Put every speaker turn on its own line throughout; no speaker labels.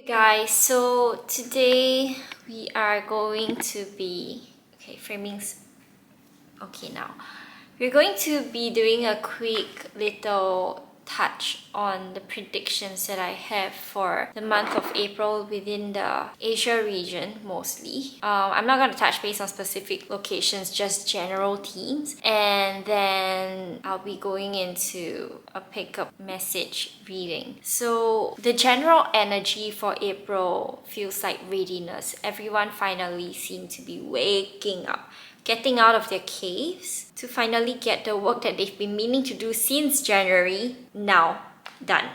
Hey guys, so today we are going to be framing's okay now. We're going to be doing a quick little touch on the predictions that I have for the month of April within the Asia region mostly. I'm not going to touch base on specific locations, just general themes, and then I'll be going into a pickup message reading. So the general energy for April feels like readiness. Everyone finally seems to be waking up, getting out of their caves to finally get the work that they've been meaning to do since January now done.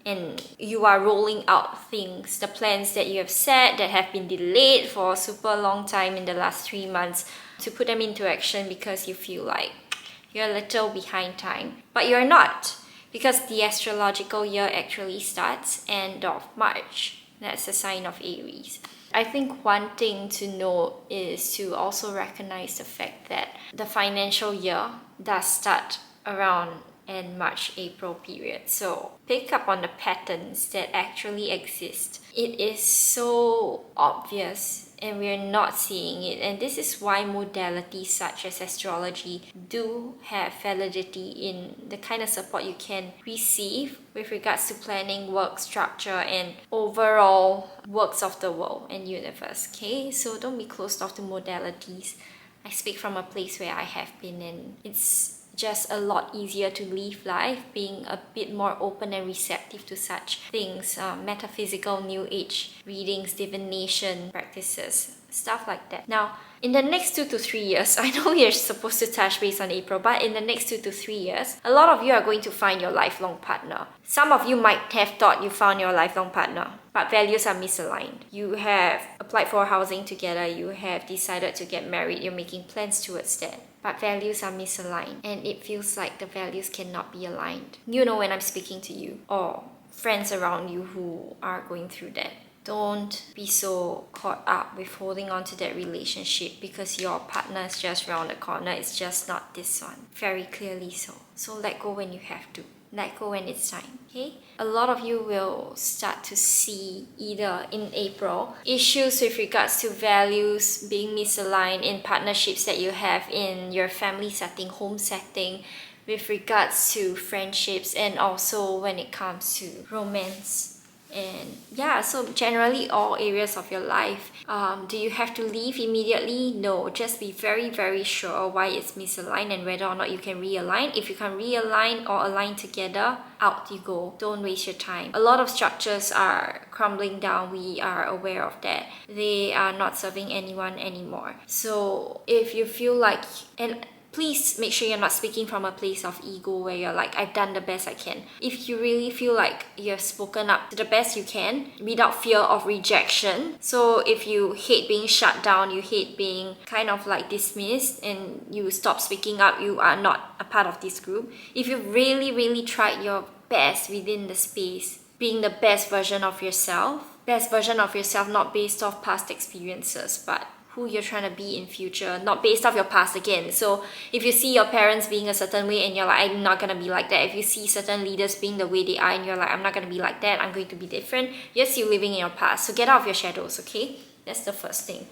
And you are rolling out things, the plans that you have set that have been delayed for a super long time in the last 3 months, to put them into action because you feel like you're a little behind time. But you're not, because the astrological year actually starts end of March. That's a sign of Aries. I think one thing to note is to also recognize the fact that the financial year does start around end March-April period. So pick up on the patterns that actually exist. It is so obvious and we're not seeing it, and this is why modalities such as astrology do have validity in the kind of support you can receive with regards to planning, work structure, and overall works of the world and universe. Okay, so don't be closed off to modalities. I speak from a place where I have been, and it's just a lot easier to live life being a bit more open and receptive to such things, metaphysical, new age readings, divination practices, stuff like that. Now, in the next 2 to 3 years, I know you're supposed to touch base on April, but in the next 2 to 3 years, a lot of you are going to find your lifelong partner. Some of you might have thought you found your lifelong partner, but values are misaligned. You have applied for housing together, you have decided to get married, you're making plans towards that. But values are misaligned, and it feels like the values cannot be aligned. You know when I'm speaking to you, or friends around you who are going through that. Don't be so caught up with holding on to that relationship because your partner is just around the corner. It's just not this one. Very clearly so. So let go when you have to. Let go when it's time, okay? A lot of you will start to see either in April issues with regards to values being misaligned in partnerships that you have in your family setting, home setting, with regards to friendships, and also when it comes to romance. And yeah, so generally all areas of your life. Do you have to leave immediately? No, just be very, very sure why it's misaligned and whether or not you can realign. If you can realign or align together, out you go. Don't waste your time. A lot of structures are crumbling down. We are aware of that. They are not serving anyone anymore. So if you feel like, and please make sure you're not speaking from a place of ego where you're like, I've done the best I can. If you really feel like you've spoken up to the best you can without fear of rejection. So if you hate being shut down, you hate being kind of like dismissed, and you stop speaking up, you are not a part of this group. If you've really, really tried your best within the space, being the best version of yourself not based off past experiences, but who you're trying to be in future, not based off your past again. So if you see your parents being a certain way and you're like, I'm not gonna be like that. If you see certain leaders being the way they are and you're like, I'm not gonna be like that, I'm going to be different, you're still living in your past. So get out of your shadows, okay? That's the first thing.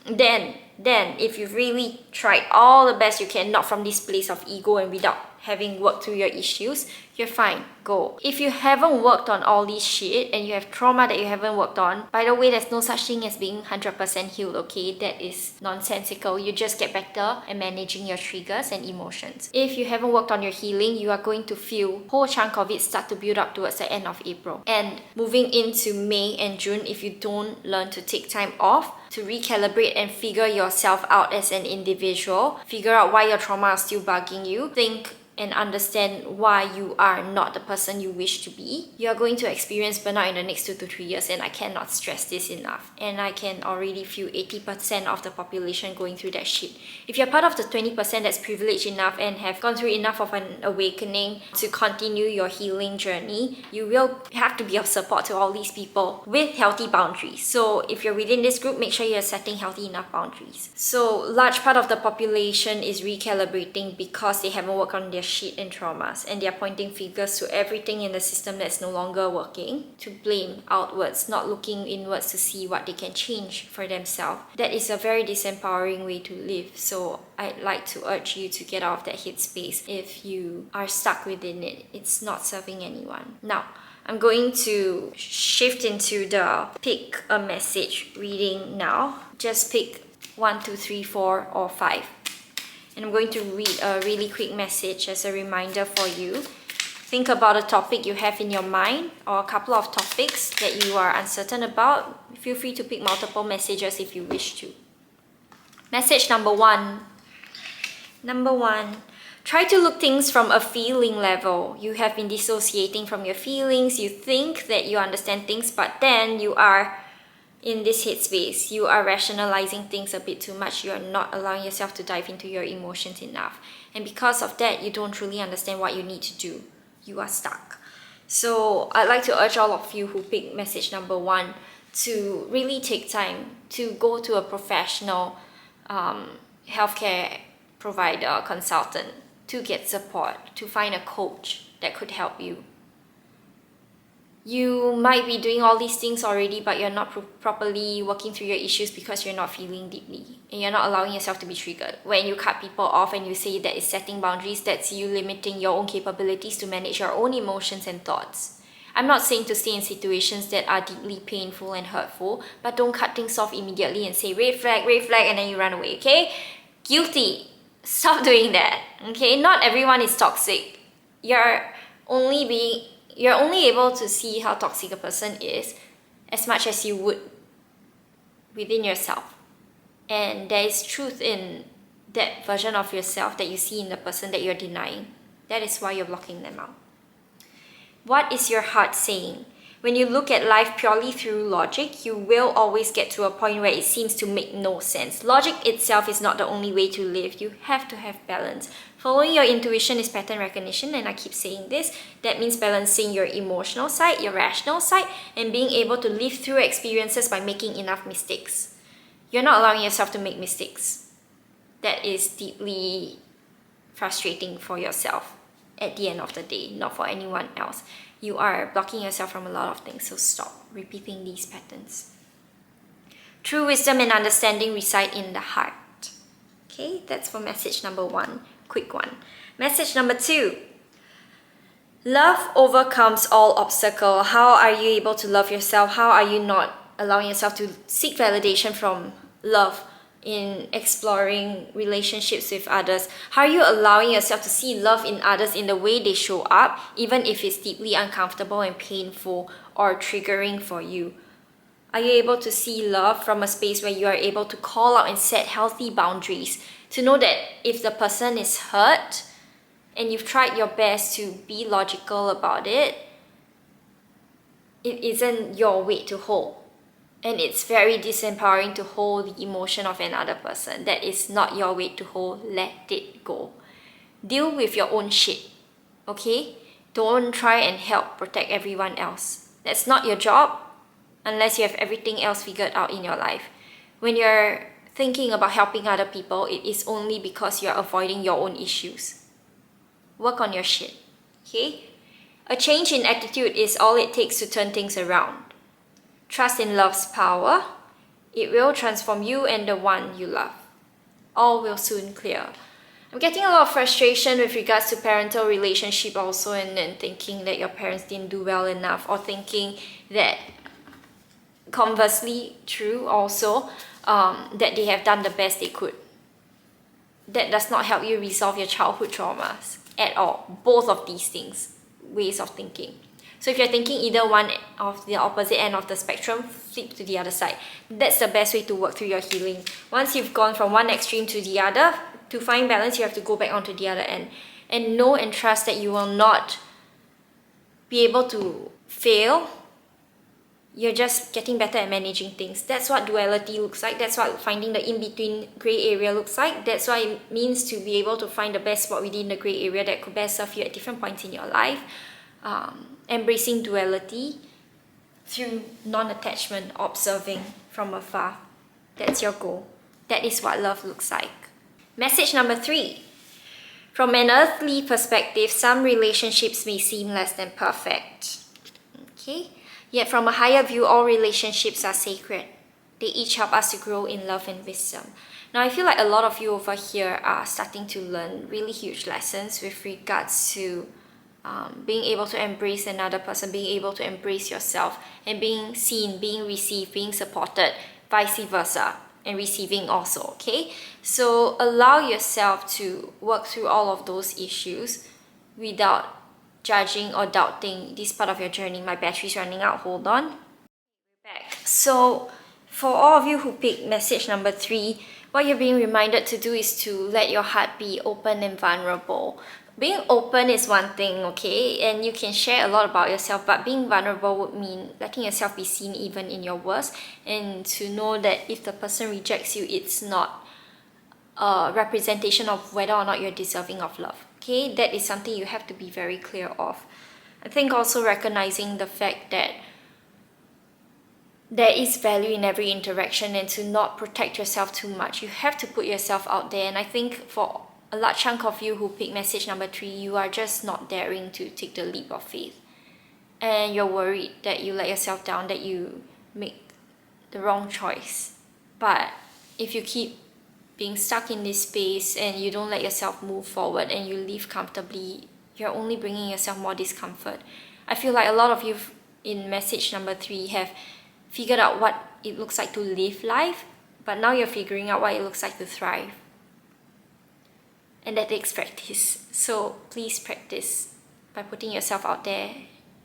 Then if you've really tried all the best you can, not from this place of ego and without having worked through your issues, you're fine, go. If you haven't worked on all this shit and you have trauma that you haven't worked on, by the way, there's no such thing as being 100% healed, okay? That is nonsensical. You just get better at managing your triggers and emotions. If you haven't worked on your healing, you are going to feel a whole chunk of it start to build up towards the end of April. And moving into May and June, if you don't learn to take time off to recalibrate and figure yourself out as an individual, figure out why your trauma is still bugging you, think and understand why you are not the person you wish to be, you are going to experience burnout in the next 2 to 3 years, and I cannot stress this enough. And I can already feel 80% of the population going through that shit. If you're part of the 20% that's privileged enough and have gone through enough of an awakening to continue your healing journey, you will have to be of support to all these people with healthy boundaries. So if you're within this group, make sure sure you're setting healthy enough boundaries. So large part of the population is recalibrating because they haven't worked on their shit and traumas, and they're pointing fingers to everything in the system that's no longer working to blame outwards, not looking inwards to see what they can change for themselves. That is a very disempowering way to live. So I'd like to urge you to get out of that headspace. If you are stuck within it, it's not serving anyone. Now, I'm going to shift into the pick a message reading now. Just pick 1, 2, 3, 4, or 5. And I'm going to read a really quick message as a reminder for you. Think about a topic you have in your mind or a couple of topics that you are uncertain about. Feel free to pick multiple messages if you wish to. Message number 1. Number 1. Try to look things from a feeling level. You have been dissociating from your feelings. You think that you understand things, but then you are in this headspace. You are rationalizing things a bit too much. You are not allowing yourself to dive into your emotions enough. And because of that, you don't truly understand what you need to do. You are stuck. So I'd like to urge all of you who pick message number 1 to really take time to go to a professional healthcare provider, consultant, to get support, to find a coach that could help you. You might be doing all these things already, but you're not properly working through your issues because you're not feeling deeply and you're not allowing yourself to be triggered. When you cut people off and you say that is setting boundaries, that's you limiting your own capabilities to manage your own emotions and thoughts. I'm not saying to stay in situations that are deeply painful and hurtful, but don't cut things off immediately and say red flag, and then you run away, okay? Guilty. Stop doing that, okay? Not everyone is toxic. You're only able to see how toxic a person is as much as you would within yourself. And there is truth in that version of yourself that you see in the person that you're denying. That is why you're blocking them out. What is your heart saying? When you look at life purely through logic, you will always get to a point where it seems to make no sense. Logic itself is not the only way to live. You have to have balance. Following your intuition is pattern recognition, and I keep saying this. That means balancing your emotional side, your rational side, and being able to live through experiences by making enough mistakes. You're not allowing yourself to make mistakes. That is deeply frustrating for yourself at the end of the day, not for anyone else. You are blocking yourself from a lot of things, so stop repeating these patterns. True wisdom and understanding reside in the heart. Okay, that's for message number 1. Quick one. Message number 2. Love overcomes all obstacle. How are you able to love yourself? How are you not allowing yourself to seek validation from love in exploring relationships with others? How are you allowing yourself to see love in others in the way they show up, even if it's deeply uncomfortable and painful or triggering for you? Are you able to see love from a space where you are able to call out and set healthy boundaries, to know that if the person is hurt and you've tried your best to be logical about it, it isn't your weight to hold. And it's very disempowering to hold the emotion of another person. That is not your weight to hold. Let it go. Deal with your own shit, okay? Don't try and help protect everyone else. That's not your job unless you have everything else figured out in your life. When you're thinking about helping other people, it is only because you're avoiding your own issues. Work on your shit, okay? A change in attitude is all it takes to turn things around. Trust in love's power. It will transform you and the one you love. All will soon clear. I'm getting a lot of frustration with regards to parental relationship also, and then thinking that your parents didn't do well enough, or thinking that conversely true also, that they have done the best they could. That does not help you resolve your childhood traumas at all. Both of these things, ways of thinking. So if you're thinking either one of the opposite end of the spectrum, flip to the other side. That's the best way to work through your healing. Once you've gone from one extreme to the other, to find balance, you have to go back onto the other end. And know and trust that you will not be able to fail. You're just getting better at managing things. That's what duality looks like. That's what finding the in-between grey area looks like. That's what it means to be able to find the best spot within the grey area that could best serve you at different points in your life. Embracing duality through non-attachment, observing from afar. That's your goal. That is what love looks like. Message number 3. From an earthly perspective, some relationships may seem less than perfect. Okay? Yet from a higher view, all relationships are sacred. They each help us to grow in love and wisdom. Now, I feel like a lot of you over here are starting to learn really huge lessons with regards to being able to embrace another person, being able to embrace yourself, and being seen, being received, being supported, vice versa, and receiving also, okay? So allow yourself to work through all of those issues without judging or doubting this part of your journey. My battery's running out, hold on. We're back. So for all of you who picked message number 3, what you're being reminded to do is to let your heart be open and vulnerable. Being open is one thing, okay, and you can share a lot about yourself, but being vulnerable would mean letting yourself be seen even in your worst, and to know that if the person rejects you, it's not a representation of whether or not you're deserving of love, okay? That is something you have to be very clear of. I think also recognizing the fact that there is value in every interaction, and to not protect yourself too much. You have to put yourself out there, and I think for a large chunk of you who pick message number 3, you are just not daring to take the leap of faith. And you're worried that you let yourself down, that you make the wrong choice. But if you keep being stuck in this space and you don't let yourself move forward and you live comfortably, you're only bringing yourself more discomfort. I feel like a lot of you in message number 3 have figured out what it looks like to live life, but now you're figuring out what it looks like to thrive. And that takes practice. So please practice by putting yourself out there,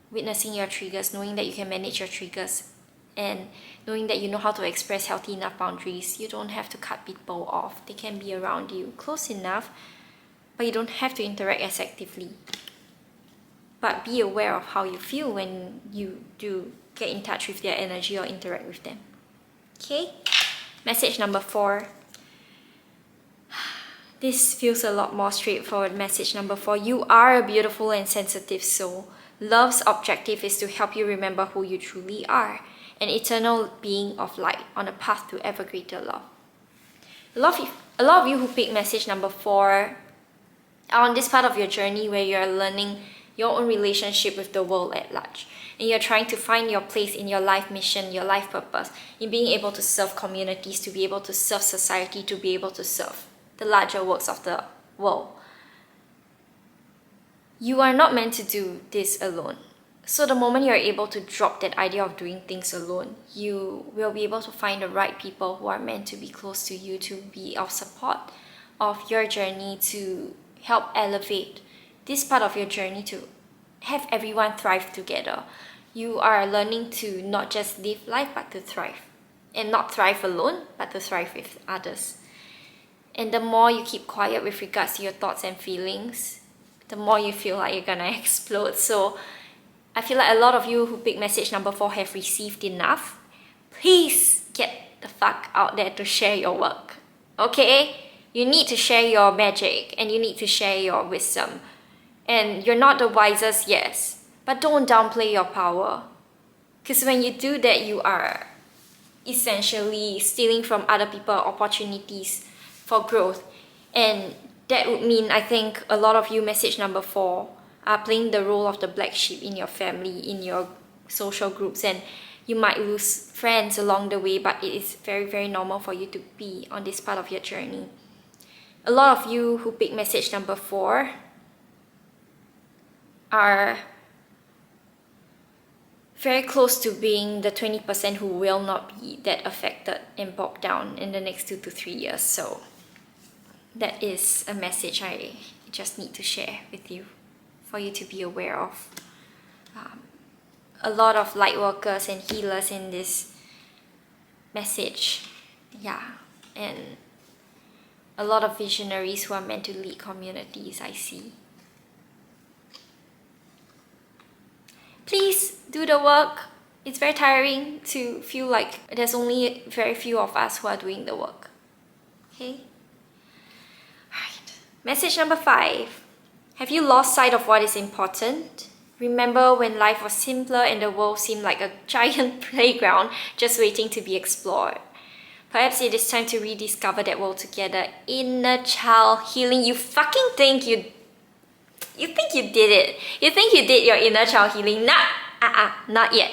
witnessing your triggers, knowing that you can manage your triggers, and knowing that you know how to express healthy enough boundaries. You don't have to cut people off. They can be around you close enough, but you don't have to interact as actively. But be aware of how you feel when you do get in touch with their energy or interact with them. Okay? Message number 4. This feels a lot more straightforward. Message number 4. You are a beautiful and sensitive soul. Love's objective is to help you remember who you truly are, an eternal being of light on a path to ever greater love. A lot of you who pick message number 4 are on this part of your journey where you're learning your own relationship with the world at large. And you're trying to find your place in your life mission, your life purpose, in being able to serve communities, to be able to serve society, to be able to serve the larger works of the world. You are not meant to do this alone. So the moment you're able to drop that idea of doing things alone, you will be able to find the right people who are meant to be close to you, to be of support of your journey, to help elevate this part of your journey, to have everyone thrive together. You are learning to not just live life, but to thrive. And not thrive alone, but to thrive with others. And the more you keep quiet with regards to your thoughts and feelings, the more you feel like you're gonna explode. So I feel like a lot of you who pick message number 4 have received enough. Please get the fuck out there to share your work. Okay? You need to share your magic, and you need to share your wisdom. And you're not the wisest, yes, but don't downplay your power. Because when you do that, you are essentially stealing from other people opportunities for growth. And that would mean, I think, a lot of you, message number 4, are playing the role of the black sheep in your family, in your social groups, and you might lose friends along the way, but it is very, very normal for you to be on this part of your journey. A lot of you who pick message number 4 are very close to being the 20% who will not be that affected and bogged down in the next 2 to 3 years. So that is a message I just need to share with you, for you to be aware of. A lot of light workers and healers in this message, and a lot of visionaries who are meant to lead communities, I see. Please do the work. It's very tiring to feel like there's only very few of us who are doing the work. Okay? Alright. Message number 5. Have you lost sight of what is important? Remember when life was simpler and the world seemed like a giant playground just waiting to be explored. Perhaps it is time to rediscover that world together. Inner child healing. You fucking think you think you did it. You think you did your inner child healing. Not yet.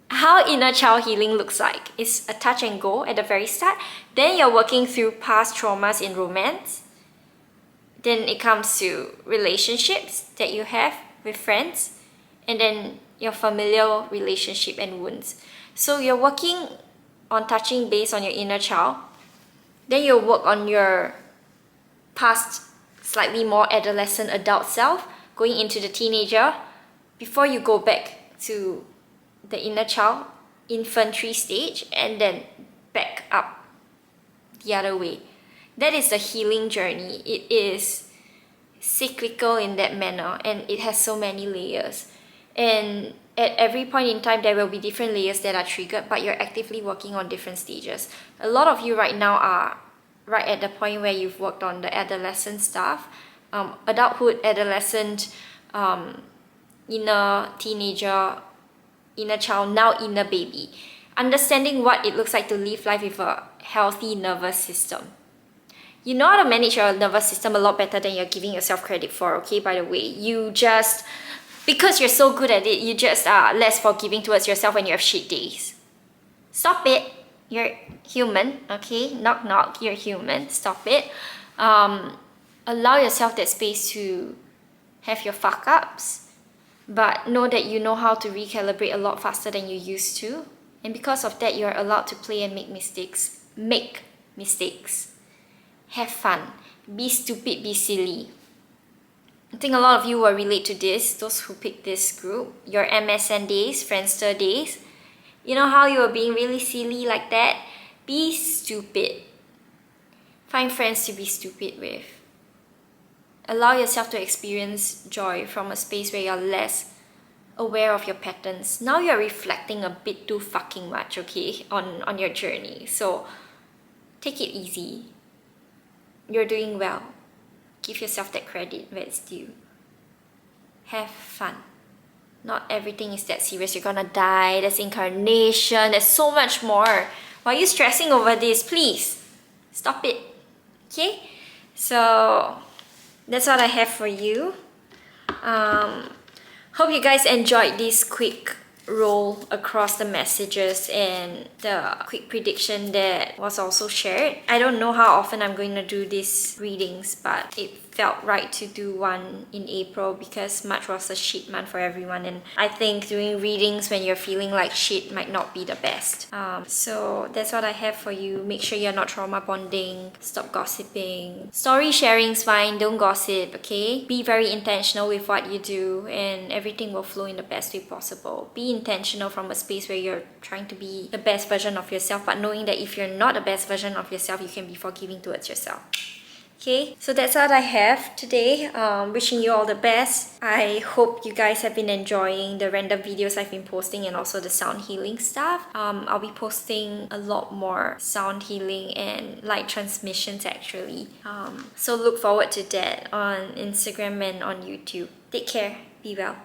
How inner child healing looks like is a touch and go at the very start. Then you're working through past traumas in romance. Then it comes to relationships that you have with friends. And then your familial relationship and wounds. So you're working on touching base on your inner child. Then you'll work on your past, slightly more adolescent adult self, going into the teenager, before you go back to the inner child, infantry stage, and then back up the other way. That is the healing journey. It is cyclical in that manner, and it has so many layers. And at every point in time, there will be different layers that are triggered, but you're actively working on different stages. A lot of you right now are right at the point where you've worked on the adolescent stuff, adulthood, adolescent, inner teenager, inner child, now inner baby. Understanding what it looks like to live life with a healthy nervous system. You know how to manage your nervous system a lot better than you're giving yourself credit for, okay? By the way, because you're so good at it, you just are less forgiving towards yourself when you have shit days. Stop it. You're human, okay? Knock knock, you're human. Stop it. Allow yourself that space to have your fuck ups, but know that you know how to recalibrate a lot faster than you used to. And because of that, you're allowed to play and make mistakes. Make mistakes. Have fun. Be stupid, be silly. I think a lot of you will relate to this, those who picked this group. Your MSN days, Friendster days. You know how you were being really silly like that? Be stupid. Find friends to be stupid with. Allow yourself to experience joy from a space where you're less aware of your patterns. Now you're reflecting a bit too fucking much, okay, on your journey. So take it easy. You're doing well. Give yourself that credit where it's due. Have fun. Not everything is that serious. You're gonna die. There's incarnation. There's so much more. Why are you stressing over this? Please, stop it. Okay? So, that's what I have for you. Hope you guys enjoyed this quick roll across the messages and the quick prediction that was also shared. I don't know how often I'm going to do these readings, but it felt right to do one in April because March was a shit month for everyone, and I think doing readings when you're feeling like shit might not be the best. So that's what I have for you. Make sure you're not trauma bonding. Stop gossiping. Story sharing's fine, don't gossip, okay? Be very intentional with what you do and everything will flow in the best way possible. Be intentional from a space where you're trying to be the best version of yourself, but knowing that if you're not the best version of yourself, you can be forgiving towards yourself. Okay, so that's what I have today. Wishing you all the best. I hope you guys have been enjoying the random videos I've been posting and also the sound healing stuff. I'll be posting a lot more sound healing and light transmissions actually. So look forward to that on Instagram and on YouTube. Take care. Be well.